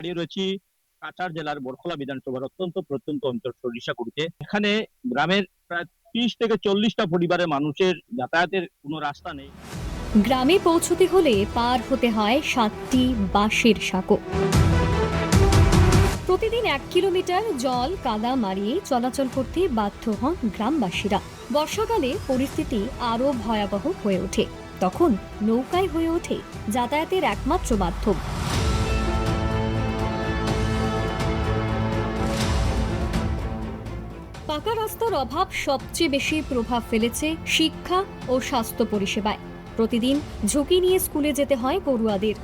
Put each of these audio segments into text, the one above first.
দাঁড়িয়ে রয়েছি কাছাড় জেলার বরখলা বিধানসভার অত্যন্ত প্রত্যন্ত অঞ্চল সরিষাকুড়িতে। এখানে গ্রামের প্রায় 30 থেকে 40টা পরিবারের মানুষের যাতায়াতের কোনো রাস্তা নেই। গ্রামে পৌঁছতে হলে পার হতে হয় 7টি বাঁশের সাঁকো। প্রতিদিন 1 কিলোমিটার জল কাদা মারিয়ে চলাচল করতে বাধ্য হন গ্রামবাসীরা। বর্ষাকালে পরিস্থিতি আরো ভয়াবহ হয়ে ওঠে। তখন নৌকায় হয়ে ওঠে যাতায়াতের একমাত্র মাধ্যম। পাকা রাস্তার অভাব সবচেয়ে বেশি প্রভাব ফেলেছে শিক্ষা ও স্বাস্থ্য পরিষেবায়। প্রতিদিন ঝুঁকি নিয়ে স্কুলে যেতে হয় পড়ুয়াদের।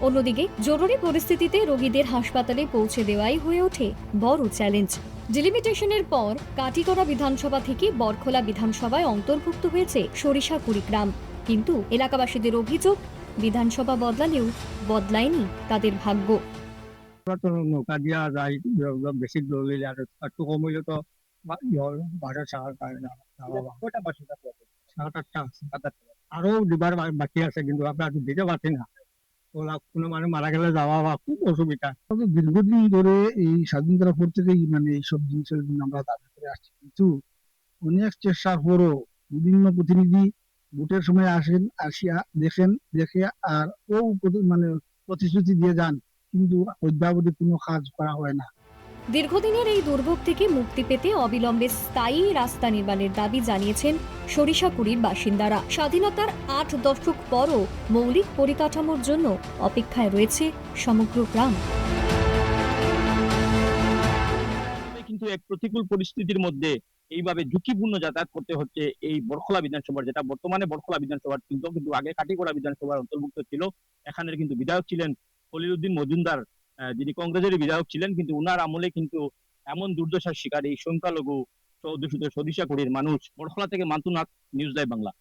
অন্যদিকে জরুরি পরিস্থিতিতে রোগীদের হাসপাতালে পৌঁছে দেওয়াই হয়ে ওঠে বড় চ্যালেঞ্জ। ডিলিমিটেশনের পর কাটিগড়া বিধানসভা থেকে বরখলা বিধানসভায় অন্তর্ভুক্ত হয়েছে সরিষাকুড়ি গ্রাম। কিন্তু এলাকাবাসীদের অভিযোগ, বিধানসভা বদলালেও বদলায়নি তাদের ভাগ্য। নৌকা দিয়া যায়, বেশি দূরে আর একটু কম হইলে তো বাসা ছাড়ার কারণে কয়টা বাসা 7-8টা আছে। আরো দিবার বাকি আছে, কিন্তু আমরা দিতে পারছি না। ওরা কোনো মানুষ মারা গেলে যাওয়া বা খুব অসুবিধা। তবে দীর্ঘদিন ধরে এই স্বাধীনতার পর থেকেই এইসব জিনিসের জন্য আমরা দাবি করে আসছি, কিন্তু অনেক চেষ্টার পরও বিভিন্ন প্রতিনিধি ভোটের সময় আসেন, আসিয়া দেখেন, দেখে আর প্রতিশ্রুতি দিয়ে যান, কিন্তু অদ্যাবধি কোনো কাজ করা হয় না। দীর্ঘদিনের এই দুর্ভোগ থেকে মুক্তি পেতে অবিলম্বে স্থায়ী রাস্তা নির্মাণের দাবি জানিয়েছেন সরিষাকুড়ির বাসিন্দারা। স্বাধীনতার 8 দশক পরও মৌলিক পরিকাঠামোর জন্য অপেক্ষায় রয়েছে সমগ্র গ্রাম। কিন্তু এক প্রতিকূল পরিস্থিতির মধ্যে এইভাবে ঝুঁকিপূর্ণ যাতায়াত করতে হচ্ছে এই বরখলা বিধানসভার, যেটা বর্তমানে বরখলা বিধানসভার কিন্তু আগে কাটিগড়া বিধানসভার অন্তর্ভুক্ত ছিল। এখানের কিন্তু বিধায়ক ছিলেন খলিলুদ্দিন মজুমদার, যিনি কংগ্রেসের বিধায়ক ছিলেন, কিন্তু উনার আমলে কিন্তু এমন দুর্দশার শিকার এই সংখ্যালঘু অধ্যুষিত সরিষাকুড়ির মানুষ। বরখলা থেকে মান্তুনাথ, নিউজ লাইভ বাংলা।